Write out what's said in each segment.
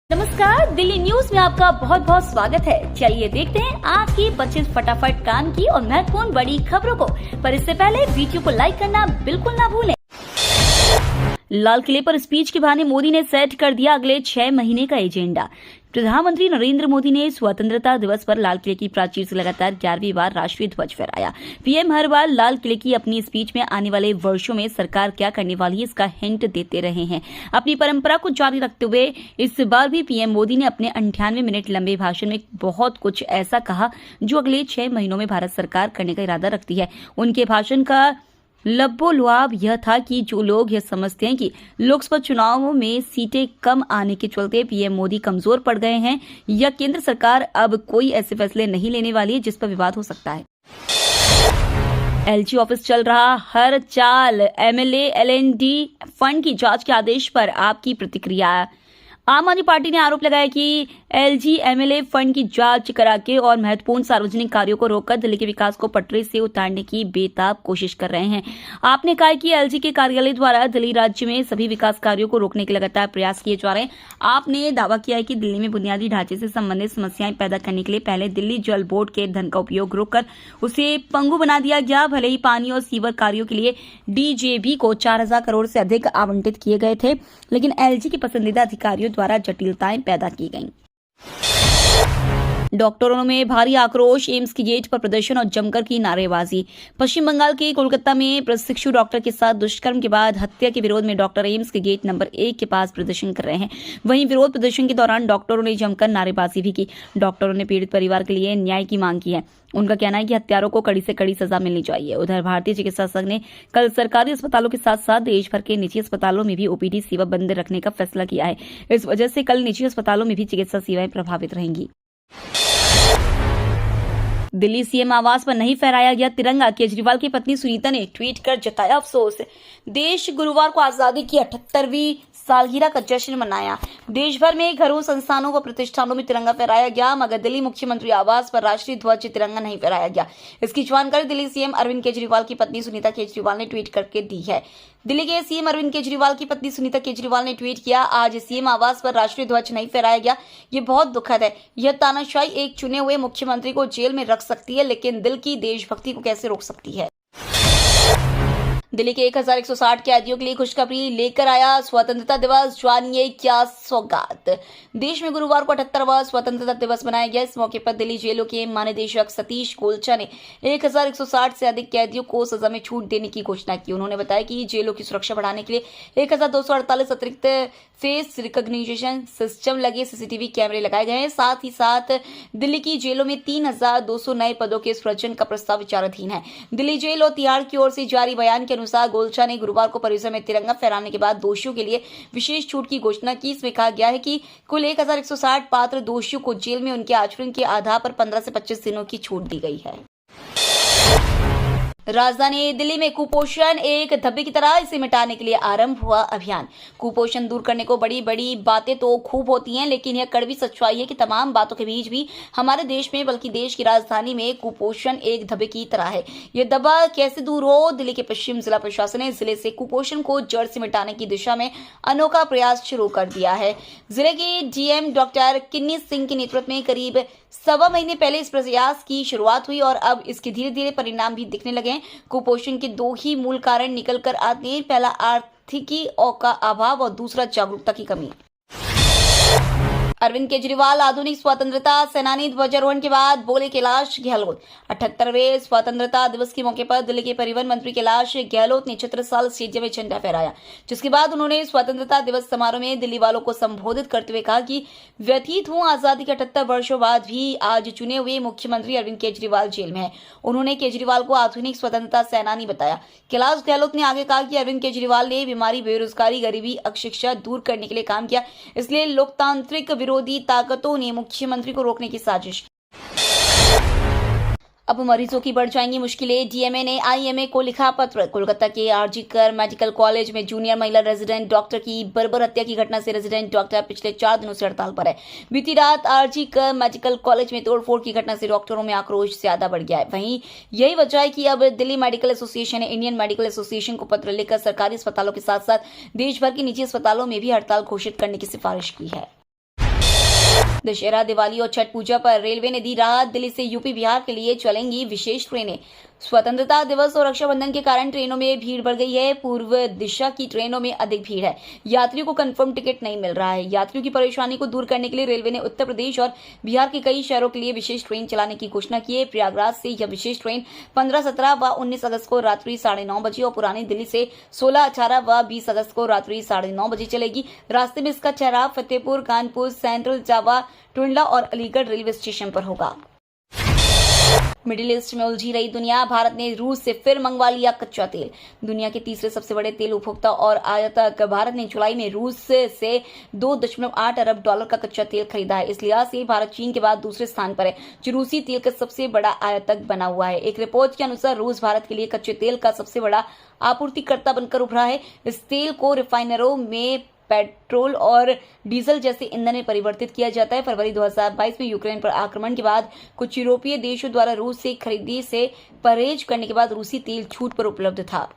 नमस्कार, दिल्ली न्यूज में आपका बहुत बहुत स्वागत है। चलिए देखते हैं आज की 25 फटाफट काम की और महत्वपूर्ण बड़ी खबरों को। पर इससे पहले वीडियो को लाइक करना बिल्कुल ना भूलें। लाल किले पर स्पीच के बहाने मोदी ने सेट कर दिया अगले 6 महीने का एजेंडा। प्रधानमंत्री नरेंद्र मोदी ने स्वतंत्रता दिवस पर लाल किले की प्राचीर से लगातार 11वीं बार राष्ट्रीय ध्वज फहराया। पीएम हर बार लाल किले की अपनी स्पीच में आने वाले वर्षों में सरकार क्या करने वाली है इसका हिंट देते रहे हैं। अपनी परंपरा को जारी रखते हुए इस बार भी पीएम मोदी ने अपने 98 मिनट लंबे भाषण में बहुत कुछ ऐसा कहा जो अगले 6 महीनों में भारत सरकार करने का इरादा रखती है। उनके भाषण का लब्बो-लुआब यह था कि जो लोग यह समझते हैं कि लोकसभा चुनावों में सीटें कम आने के चलते पीएम मोदी कमजोर पड़ गए हैं या केंद्र सरकार अब कोई ऐसे फैसले नहीं लेने वाली है जिस पर विवाद हो सकता है। एलजी ऑफिस चल रहा हर चाल एमएलए एलएनडी फंड की जांच के आदेश पर आपकी प्रतिक्रिया। आम आदमी पार्टी ने आरोप लगाया कि एलजी एमएलए फंड की जांच करा के और महत्वपूर्ण सार्वजनिक कार्यों को रोककर दिल्ली के विकास को पटरी से उतारने की बेताब कोशिश कर रहे हैं। आपने कहा कि एलजी के कार्यालय द्वारा दिल्ली राज्य में सभी विकास कार्यों को रोकने के लगातार प्रयास किए जा रहे हैं। आपने दावा किया है कि दिल्ली में बुनियादी ढांचे से संबंधित समस्याएं पैदा करने के लिए पहले दिल्ली जल बोर्ड के धन का उपयोग रोककर उसे पंगु बना दिया गया। भले ही पानी और सीवर कार्यों के लिए डीजेबी को 4000 करोड़ से अधिक आवंटित किए गए थे, लेकिन एलजी के पसंदीदा अधिकारियों द्वारा जटिलताएं पैदा की गईं। डॉक्टरों में भारी आक्रोश, एम्स की गेट पर प्रदर्शन और जमकर की नारेबाजी। पश्चिम बंगाल के कोलकाता में प्रशिक्षु डॉक्टर के साथ दुष्कर्म के बाद हत्या के विरोध में डॉक्टर एम्स के गेट नंबर 1 के पास प्रदर्शन कर रहे हैं। वहीं विरोध प्रदर्शन के दौरान डॉक्टरों ने जमकर नारेबाजी भी की। डॉक्टरों ने पीड़ित परिवार के लिए न्याय की मांग की है। उनका कहना है कि हत्यारों को कड़ी से कड़ी सजा मिलनी चाहिए। उधर भारतीय चिकित्सा संघ ने कल सरकारी अस्पतालों के साथ साथ देश भर के निजी अस्पतालों में भी ओपीडी सेवा बंद रखने का फैसला किया है। इस वजह से कल निजी अस्पतालों में भी चिकित्सा सेवाएं प्रभावित रहेंगी। दिल्ली सीएम आवास पर नहीं फहराया गया तिरंगा। केजरीवाल की पत्नी सुनीता ने ट्वीट कर जताया अफसोस। देश गुरुवार को आजादी की 78वीं सालगिरह का जश्न मनाया। देश भर में घरों, संस्थानों व प्रतिष्ठानों में तिरंगा फहराया गया, मगर दिल्ली मुख्यमंत्री आवास पर राष्ट्रीय ध्वज तिरंगा नहीं फहराया गया। इसकी जानकारी दिल्ली सीएम अरविंद केजरीवाल की पत्नी सुनीता केजरीवाल ने ट्वीट करके दी है। दिल्ली के सीएम अरविंद केजरीवाल की पत्नी सुनीता केजरीवाल ने ट्वीट किया, आज सीएम आवास पर राष्ट्रीय ध्वज नहीं फहराया गया। ये बहुत दुखद है। यह तानाशाही एक चुने हुए मुख्यमंत्री को जेल में रख सकती है, लेकिन दिल की देशभक्ति को कैसे रोक सकती है। दिल्ली के 1160 कैदियों के लिए खुशखबरी लेकर आया स्वतंत्रता दिवस। जानिए क्या सौगात। देश में गुरुवार को 78वां स्वतंत्रता दिवस मनाया गया। इस मौके पर दिल्ली जेलों के महानिदेशक सतीश गोलचा ने 1160 से अधिक कैदियों को सजा में छूट देने की घोषणा की। उन्होंने बताया कि जेलों की सुरक्षा बढ़ाने के लिए 1248 अतिरिक्त फेस रिकॉग्निशन सिस्टम लगे सीसीटीवी कैमरे लगाए गए हैं। साथ ही साथ दिल्ली की जेलों में 3200 नए पदों के सृजन का प्रस्ताव विचाराधीन है। दिल्ली जेल और तिहाड़ की ओर से जारी बयान के अनुसार गोलचा ने गुरुवार को परिसर में तिरंगा फहराने के बाद दोषियों के लिए विशेष छूट की घोषणा की। इसमें कहा गया है कि कुल 1160 पात्र दोषियों को जेल में उनके आचरण के आधार पर 15 से 25 दिनों की छूट दी गई है। राजधानी दिल्ली में कुपोषण एक धब्बे की तरह, इसे मिटाने के लिए आरंभ हुआ अभियान। कुपोषण दूर करने को बड़ी बड़ी बातें तो खूब होती हैं, लेकिन यह कड़वी सच्चाई है कि तमाम बातों के बीच भी हमारे देश में बल्कि देश की राजधानी में कुपोषण एक धब्बे की तरह है। यह धब्बा कैसे दूर हो? दिल्ली के पश्चिम जिला प्रशासन ने जिले से कुपोषण को जड़ से मिटाने की दिशा में अनोखा प्रयास शुरू कर दिया है। जिले के डीएम डॉक्टर किन्नी सिंह के नेतृत्व में करीब 1.25 महीने पहले इस प्रयास की शुरुआत हुई और अब इसके धीरे धीरे परिणाम भी दिखने लगे। कुपोषण के 2 ही मूल कारण निकल कर आते हैं। पहला आर्थिकी का अभाव और दूसरा जागरूकता की कमी। अरविंद केजरीवाल आधुनिक स्वतंत्रता सेनानी ध्वजारोहण के बाद बोले कैलाश गहलोत। 78वें स्वतंत्रता दिवस के मौके पर दिल्ली के परिवहन मंत्री कैलाश गहलोत ने छत्रसाल स्टेडियम में झंडा फहराया, जिसके बाद उन्होंने स्वतंत्रता दिवस समारोह में दिल्ली वालों को संबोधित करते हुए कहा कि व्यतीत हुआ आजादी के 78 वर्षों बाद भी आज चुने हुए मुख्यमंत्री अरविंद केजरीवाल जेल में है। उन्होंने केजरीवाल को आधुनिक स्वतंत्रता सेनानी बताया। कैलाश गहलोत ने आगे कहा कि अरविंद केजरीवाल ने बीमारी, बेरोजगारी, गरीबी, अशिक्षा दूर करने के लिए काम किया, इसलिए लोकतांत्रिक विरोधी ताकतों ने मुख्यमंत्री को रोकने की साजिश की। अब मरीजों की बढ़ जाएंगी मुश्किलें। डीएमए ने आईएमए को लिखा पत्र। कोलकाता के आरजी कर मेडिकल कॉलेज में जूनियर महिला रेजिडेंट डॉक्टर की बर्बर हत्या की घटना से रेजिडेंट डॉक्टर पिछले 4 दिनों से हड़ताल पर है। बीती रात आरजी कर मेडिकल कॉलेज में तोड़फोड़ की घटना से डॉक्टरों में आक्रोश ज्यादा बढ़ गया है। वहीं यही वजह है कि अब दिल्ली मेडिकल एसोसिएशन ने इंडियन मेडिकल एसोसिएशन को पत्र लिखकर सरकारी अस्पतालों के साथ साथ देश भर के निजी अस्पतालों में भी हड़ताल घोषित करने की सिफारिश की है। दशहरा, दिवाली और छठ पूजा पर रेलवे ने दी राहत। दिल्ली से यूपी बिहार के लिए चलेंगी विशेष ट्रेनें। स्वतंत्रता दिवस और रक्षाबंधन के कारण ट्रेनों में भीड़ बढ़ गई है। पूर्व दिशा की ट्रेनों में अधिक भीड़ है। यात्रियों को कंफर्म टिकट नहीं मिल रहा है। यात्रियों की परेशानी को दूर करने के लिए रेलवे ने उत्तर प्रदेश और बिहार के कई शहरों के लिए विशेष ट्रेन चलाने की घोषणा की है। प्रयागराज से यह विशेष ट्रेन 15, 17 व 19 अगस्त को रात्रि 9:30 बजे और पुरानी दिल्ली से 16, 18 व 20 अगस्त को रात्रि 9:30 बजे चलेगी। रास्ते में इसका ठहराव फतेहपुर, कानपुर, सेंट्रल, जावा, टुंडला और अलीगढ़ रेलवे स्टेशन पर होगा। मिडिल ईस्ट में उलझी रही दुनिया, भारत ने रूस से फिर मंगवा लिया कच्चा तेल। दुनिया के तीसरे सबसे बड़े तेल उपभोक्ता और आयातक भारत ने जुलाई में रूस से 2.8 अरब डॉलर का कच्चा तेल खरीदा है। इस लिहाज से भारत चीन के बाद दूसरे स्थान पर है, जो रूसी तेल का सबसे बड़ा आयातक बना हुआ है। एक रिपोर्ट के अनुसार रूस भारत के लिए कच्चे तेल का सबसे बड़ा आपूर्तिकर्ता बनकर उभरा है। इस तेल को रिफाइनरों में पेट्रोल और डीजल जैसे ईंधन में परिवर्तित किया जाता है। फरवरी 2022 में यूक्रेन पर आक्रमण के बाद कुछ यूरोपीय देशों द्वारा रूस से खरीदी से परहेज करने के बाद रूसी तेल छूट पर उपलब्ध था।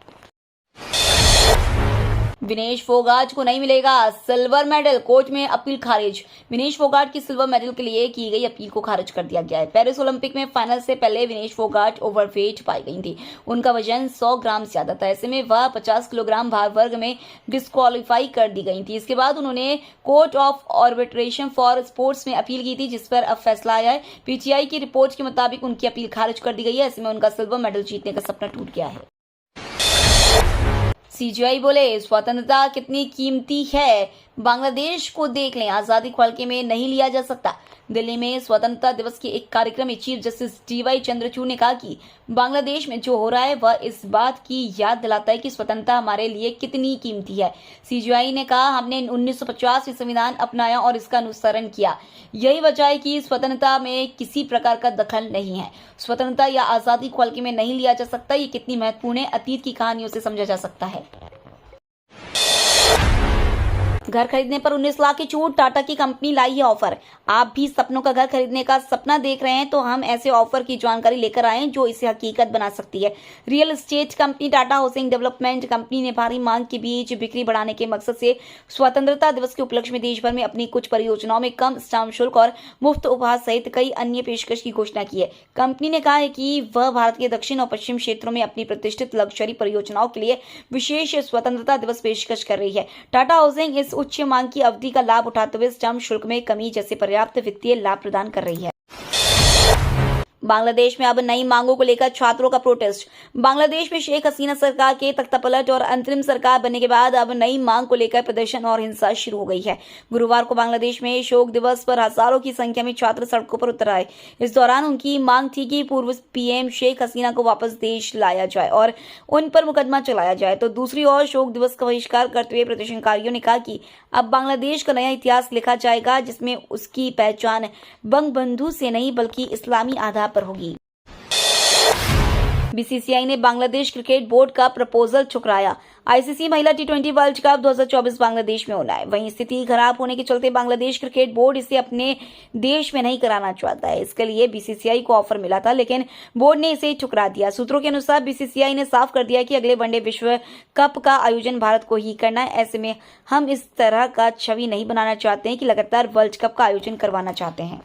विनेश फोगाट को नहीं मिलेगा सिल्वर मेडल, कोर्ट में अपील खारिज। विनेश फोगाट की सिल्वर मेडल के लिए की गई अपील को खारिज कर दिया गया है। पेरिस ओलंपिक में फाइनल से पहले विनेश फोगाट ओवरवेट पाई गई थी। उनका वजन 100 ग्राम से ज्यादा था। ऐसे में वह 50 किलोग्राम भार वर्ग में डिस्क्वालीफाई कर दी गई थी। इसके बाद उन्होंने court of arbitration for sports में अपील की थी, जिस पर अब फैसला आया है। पीटीआई की रिपोर्ट के मुताबिक उनकी अपील खारिज कर दी गई है। ऐसे में उनका सिल्वर मेडल जीतने का सपना टूट गया है। सीजीआई बोले, स्वतंत्रता कितनी कीमती है, बांग्लादेश को देख लें, आजादी को हल्के में नहीं लिया जा सकता। दिल्ली में स्वतंत्रता दिवस के एक कार्यक्रम में चीफ जस्टिस डीवाई चंद्रचूड़ ने कहा कि बांग्लादेश में जो हो रहा है वह इस बात की याद दिलाता है कि स्वतंत्रता हमारे लिए कितनी कीमती है। सीजीआई ने कहा, हमने 1950 में संविधान अपनाया और इसका अनुसरण किया। यही वजह है कि स्वतंत्रता में किसी प्रकार का दखल नहीं है। स्वतंत्रता या आजादी को हल्के में नहीं लिया जा सकता। ये कितनी महत्वपूर्ण है, अतीत की कहानियों से समझा जा सकता है। घर खरीदने पर 19 लाख की छूट, टाटा की कंपनी लाई है ऑफर। आप भी सपनों का घर खरीदने का सपना देख रहे हैं तो हम ऐसे ऑफर की जानकारी लेकर आए जो इसे हकीकत बना सकती है। Real estate company Tata housing development company ने भारी मांग के बीच बिक्री बढ़ाने के मकसद से स्वतंत्रता दिवस के उपलक्ष्य में देश भर में अपनी कुछ परियोजनाओं में कम स्टाम्प शुल्क और मुफ्त उपहार सहित कई अन्य पेशकश की घोषणा की है। कंपनी ने कहा है कि वह भारत के दक्षिण और पश्चिम क्षेत्रों में अपनी प्रतिष्ठित लग्जरी परियोजनाओं के लिए विशेष स्वतंत्रता दिवस पेशकश कर रही है। टाटा हाउसिंग इस उच्च मांग की अवधि का लाभ उठाते हुए स्टाम्प शुल्क में कमी जैसे पर्याप्त वित्तीय लाभ प्रदान कर रही है। बांग्लादेश में अब नई मांगों को लेकर छात्रों का प्रोटेस्ट। बांग्लादेश में शेख हसीना सरकार के तख्तापलट और अंतरिम सरकार बनने के बाद अब नई मांग को लेकर प्रदर्शन और हिंसा शुरू हो गई है। गुरुवार को बांग्लादेश में शोक दिवस पर हजारों की संख्या में छात्र सड़कों पर उतर आए। इस दौरान उनकी मांग थी कि पूर्व पीएम शेख हसीना को वापस देश लाया जाए और उन पर मुकदमा चलाया जाए। तो दूसरी ओर शोक दिवस का बहिष्कार करते हुए प्रदर्शनकारियों ने कहा कि अब बांग्लादेश का नया इतिहास लिखा जाएगा, जिसमें उसकी पहचान बंगबंधु से नहीं बल्कि इस्लामी आधार पर होगी। बीसीसीआई ने बांग्लादेश क्रिकेट बोर्ड का प्रपोजल ठुकराया। आईसीसी महिला टी20 वर्ल्ड कप 2024 बांग्लादेश में होना है। वहीं स्थिति खराब होने के चलते बांग्लादेश क्रिकेट बोर्ड इसे अपने देश में नहीं कराना चाहता है। इसके लिए बीसीसीआई को ऑफर मिला था, लेकिन बोर्ड ने इसे ठुकरा दिया। सूत्रों के अनुसार बीसीसीआई ने साफ कर दिया कि अगले वनडे विश्व कप का आयोजन भारत को ही करना है। ऐसे में हम इस तरह का छवि नहीं बनाना चाहते हैं कि लगातार वर्ल्ड कप का आयोजन करवाना चाहते हैं।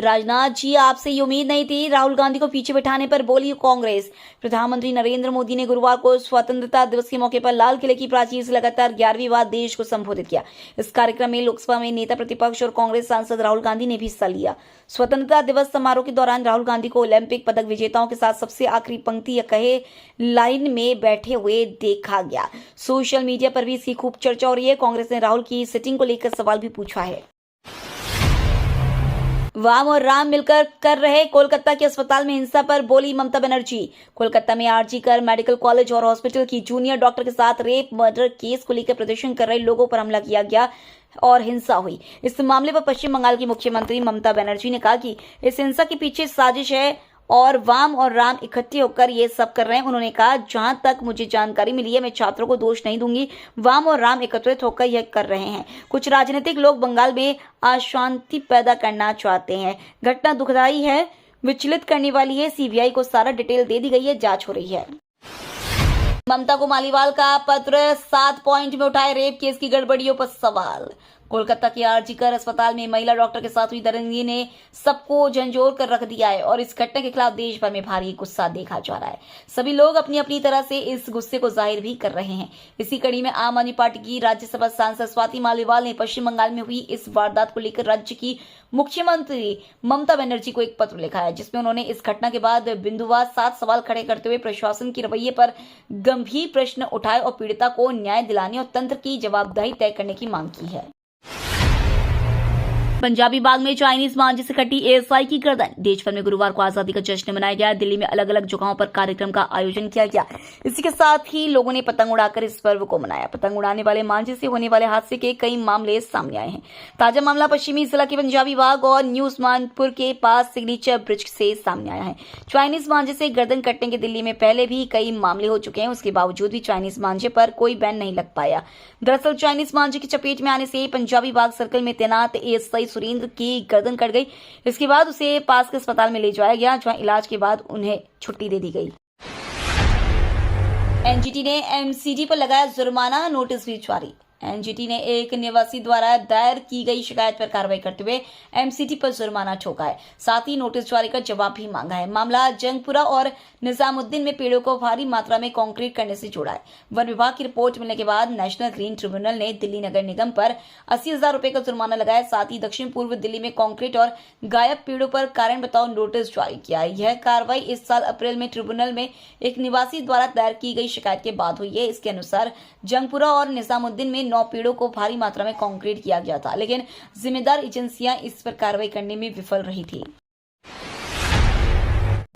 राजनाथ जी, आपसे ये उम्मीद नहीं थी, राहुल गांधी को पीछे बिठाने पर बोली कांग्रेस। प्रधानमंत्री नरेंद्र मोदी ने गुरुवार को स्वतंत्रता दिवस के मौके पर लाल किले की प्राचीर से लगातार 11वीं बार देश को संबोधित किया। इस कार्यक्रम में लोकसभा में नेता प्रतिपक्ष और कांग्रेस सांसद राहुल गांधी ने भी हिस्सा लिया। स्वतंत्रता दिवस समारोह के दौरान राहुल गांधी को ओलंपिक पदक विजेताओं के साथ सबसे आखिरी पंक्ति या कहे लाइन में बैठे हुए देखा गया। सोशल मीडिया पर भी इसकी खूब चर्चा हो रही है। कांग्रेस ने राहुल की सिटिंग को लेकर सवाल भी पूछा है। वाम और राम मिलकर कर रहे कोलकाता के अस्पताल में हिंसा पर बोली ममता बनर्जी। कोलकाता में आरजी कर मेडिकल कॉलेज और हॉस्पिटल की जूनियर डॉक्टर के साथ रेप मर्डर केस को लेकर प्रदर्शन कर रहे लोगों पर हमला किया गया और हिंसा हुई। इस मामले पर पश्चिम बंगाल की मुख्यमंत्री ममता बनर्जी ने कहा कि इस हिंसा के पीछे साजिश है और वाम और राम इकट्ठे होकर ये सब कर रहे हैं। उन्होंने कहा, जहां तक मुझे जानकारी मिली है, मैं छात्रों को दोष नहीं दूंगी। वाम और राम एकत्रित होकर यह कर रहे हैं। कुछ राजनीतिक लोग बंगाल में अशांति पैदा करना चाहते हैं। घटना दुखदाई है, विचलित करने वाली है। सीबीआई को सारा डिटेल दे दी गई है, जांच हो रही है। ममता को मालीवाल का पत्र, 7 पॉइंट में उठाए रेप केस की गड़बड़ियों पर सवाल। कोलकाता के आरजीकर अस्पताल में महिला डॉक्टर के साथ हुई दरिंदगी ने सबको झंझोर कर रख दिया है और इस घटना के खिलाफ देश भर में भारी गुस्सा देखा जा रहा है। सभी लोग अपनी अपनी तरह से इस गुस्से को जाहिर भी कर रहे हैं। इसी कड़ी में आम आदमी पार्टी की राज्यसभा सांसद स्वाति मालीवाल ने पश्चिम बंगाल में हुई इस वारदात को लेकर राज्य की मुख्यमंत्री ममता बनर्जी को एक पत्र लिखा है, जिसमें उन्होंने इस घटना के बाद बिंदुवार 7 सवाल खड़े करते हुए प्रशासन के रवैये पर गंभीर प्रश्न उठाए और पीड़िता को न्याय दिलाने और तंत्र की जवाबदेही तय करने की मांग की है। पंजाबी बाग में चाइनीज मांझे से कटी एएसआई की गर्दन। देश भर में गुरुवार को आजादी का जश्न मनाया गया। दिल्ली में अलग अलग जगहों पर कार्यक्रम का आयोजन किया गया। इसी के साथ ही लोगों ने पतंग उड़ाकर इस पर्व को मनाया। पतंग उड़ाने वाले मांझे से होने वाले हादसे के कई मामले सामने आए हैं। ताजा मामला पश्चिमी जिला के पंजाबी बाग और न्यू उस्मानपुर के पास सिग्नेचर ब्रिज से सामने आया है। चाइनीज मांझे से गर्दन कटने के दिल्ली में पहले भी कई मामले हो चुके हैं। उसके बावजूद भी चाइनीज मांझे पर कोई बैन नहीं लग पाया। दरअसल चाइनीज मांझे की चपेट में आने से पंजाबी बाग सर्कल में तैनात एएसआई सुरेंद्र की गर्दन कट गई। इसके बाद उसे पास के अस्पताल में ले जाया गया, जहां इलाज के बाद उन्हें छुट्टी दे दी गई। एनजीटी ने एमसीडी पर लगाया जुर्माना, नोटिस भी जारी। एनजीटी ने एक निवासी द्वारा दायर की गई शिकायत पर कार्रवाई करते हुए एमसीडी पर जुर्माना ठोका है। साथ ही नोटिस जारी कर जवाब भी मांगा है। मामला जंगपुरा और निजामुद्दीन में पेड़ों को भारी मात्रा में कंक्रीट करने से जुड़ा है। वन विभाग की रिपोर्ट मिलने के बाद नेशनल ग्रीन ट्रिब्यूनल ने दिल्ली नगर निगम पर 80,000 रुपए का जुर्माना लगाया। साथ ही दक्षिण पूर्व दिल्ली में कंक्रीट और गायब पेड़ों पर कारण बताओ नोटिस जारी किया है। यह कार्रवाई इस साल अप्रैल में ट्रिब्यूनल में एक निवासी द्वारा दायर की गई शिकायत के बाद हुई है। इसके अनुसार जंगपुरा और निजामुद्दीन में 9 पेड़ों को भारी मात्रा में कंक्रीट किया गया था, लेकिन जिम्मेदार एजेंसियां इस पर कार्रवाई करने में विफल रही थी।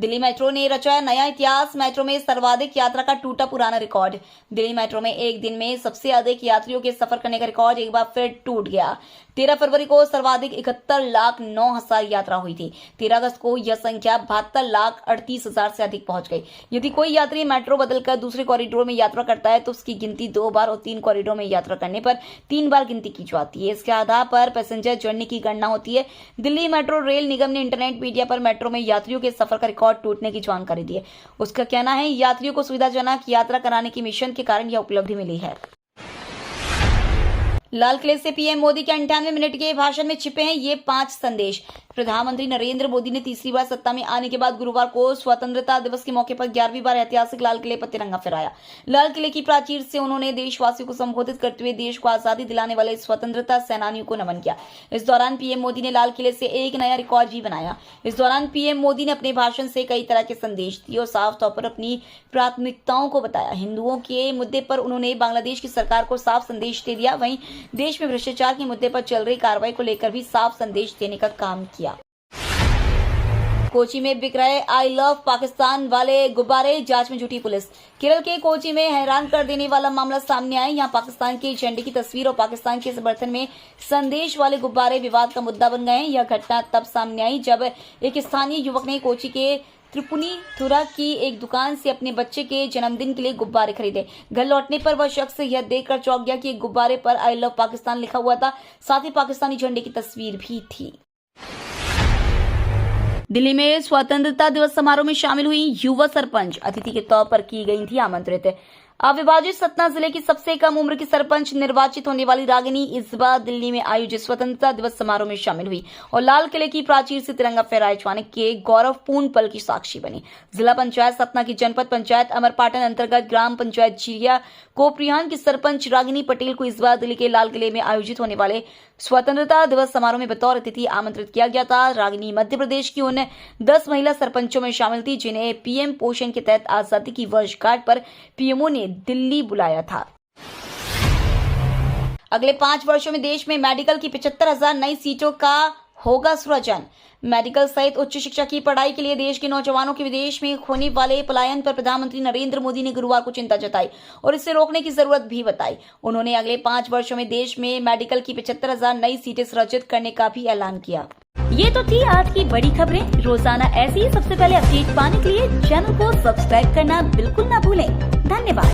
दिल्ली मेट्रो ने रचा नया इतिहास। मेट्रो में सर्वाधिक यात्रा का टूटा पुराना रिकॉर्ड। दिल्ली मेट्रो में एक दिन में सबसे अधिक यात्रियों के सफर करने का रिकॉर्ड एक बार फिर टूट गया। 13 फरवरी को सर्वाधिक 71,09,000 यात्रा हुई थी। 13 अगस्त को यह संख्या 72,38,000 से अधिक पहुंच गई। यदि कोई यात्री मेट्रो बदलकर दूसरे कॉरिडोर में यात्रा करता है तो उसकी गिनती 2 बार और 3 कॉरिडोर में यात्रा करने पर 3 बार गिनती की जाती है। इसके आधार पर पैसेंजर जर्नी की गणना होती है। दिल्ली मेट्रो रेल निगम ने इंटरनेट मीडिया पर मेट्रो में यात्रियों के सफर का रिकॉर्ड टूटने की जानकारी दी है। उसका कहना है यात्रियों को सुविधाजनक यात्रा कराने की मिशन के कारण यह उपलब्धि मिली है। लाल किले से पीएम मोदी के 98 मिनट के भाषण में छिपे हैं ये 5 संदेश। प्रधानमंत्री नरेंद्र मोदी ने तीसरी बार सत्ता में आने के बाद गुरुवार को स्वतंत्रता दिवस के मौके पर 11वीं बार ऐतिहासिक लाल किले पर तिरंगा फहराया। लाल किले की प्राचीर से उन्होंने देशवासियों को संबोधित करते हुए देश को आजादी दिलाने वाले स्वतंत्रता सेनानियों को नमन किया। इस दौरान पीएम मोदी ने लाल किले से एक नया रिकॉर्ड भी बनाया। इस दौरान पीएम मोदी ने अपने भाषण से कई तरह के संदेश दिए और साफ तौर पर अपनी प्राथमिकताओं को बताया। हिंदुओं के मुद्दे पर उन्होंने बांग्लादेश की सरकार को साफ संदेश दे दिया। वहीं देश में भ्रष्टाचार के मुद्दे पर चल रही कार्रवाई को लेकर भी साफ संदेश देने का काम किया। कोची में बिक रहे आई लव पाकिस्तान वाले गुब्बारे, जांच में जुटी पुलिस। केरल के कोची में हैरान कर देने वाला मामला सामने आया। यहाँ पाकिस्तान के झंडे की तस्वीर और पाकिस्तान के समर्थन में संदेश वाले गुब्बारे विवाद का मुद्दा बन गए हैं। यह घटना तब सामने आई जब एक स्थानीय युवक ने कोची के त्रिपुनिथुरा की एक दुकान से अपने बच्चे के जन्मदिन के लिए गुब्बारे खरीदे। घर लौटने पर वह शख्स यह देखकर चौंक गया कि एक गुब्बारे पर आई लव पाकिस्तान लिखा हुआ था, साथ ही पाकिस्तानी झंडे की तस्वीर भी थी। दिल्ली में स्वतंत्रता दिवस समारोह में शामिल हुई युवा सरपंच अतिथि के तौर पर की गई थी आमंत्रित। अविभाजित सतना जिले की सबसे कम उम्र की सरपंच निर्वाचित होने वाली रागिनी इस बार दिल्ली में आयोजित स्वतंत्रता दिवस समारोह में शामिल हुई और लाल किले की प्राचीर से तिरंगा फहराए जाने के गौरवपूर्ण पल की साक्षी बनी। जिला पंचायत सतना की जनपद पंचायत अमरपाटन अंतर्गत ग्राम पंचायत झिरिया कोपरिहान की सरपंच रागिनी पटेल को इस बार दिल्ली के लाल किले में आयोजित होने वाले स्वतंत्रता दिवस समारोह में बतौर अतिथि आमंत्रित किया गया था। रागिनी मध्य प्रदेश की उन 10 महिला सरपंचों में शामिल थी जिन्हें पीएम पोषण के तहत आजादी की वर्षगांठ पर पीएमओ ने दिल्ली बुलाया था। अगले 5 वर्षों में देश में मेडिकल की 75,000 नई सीटों का होगा सृजन। मेडिकल सहित उच्च शिक्षा की पढ़ाई के लिए देश के नौजवानों के विदेश में होने वाले पलायन पर प्रधानमंत्री नरेंद्र मोदी ने गुरुवार को चिंता जताई और इसे रोकने की जरूरत भी बताई। उन्होंने अगले 5 वर्षों में देश में मेडिकल की 75,000 नई सीटें सृजित करने का भी ऐलान किया। ये तो थी आज की बड़ी खबरें। रोजाना ऐसी ही सबसे पहले अपडेट पाने के लिए चैनल को सब्सक्राइब करना बिल्कुल ना भूलें। धन्यवाद।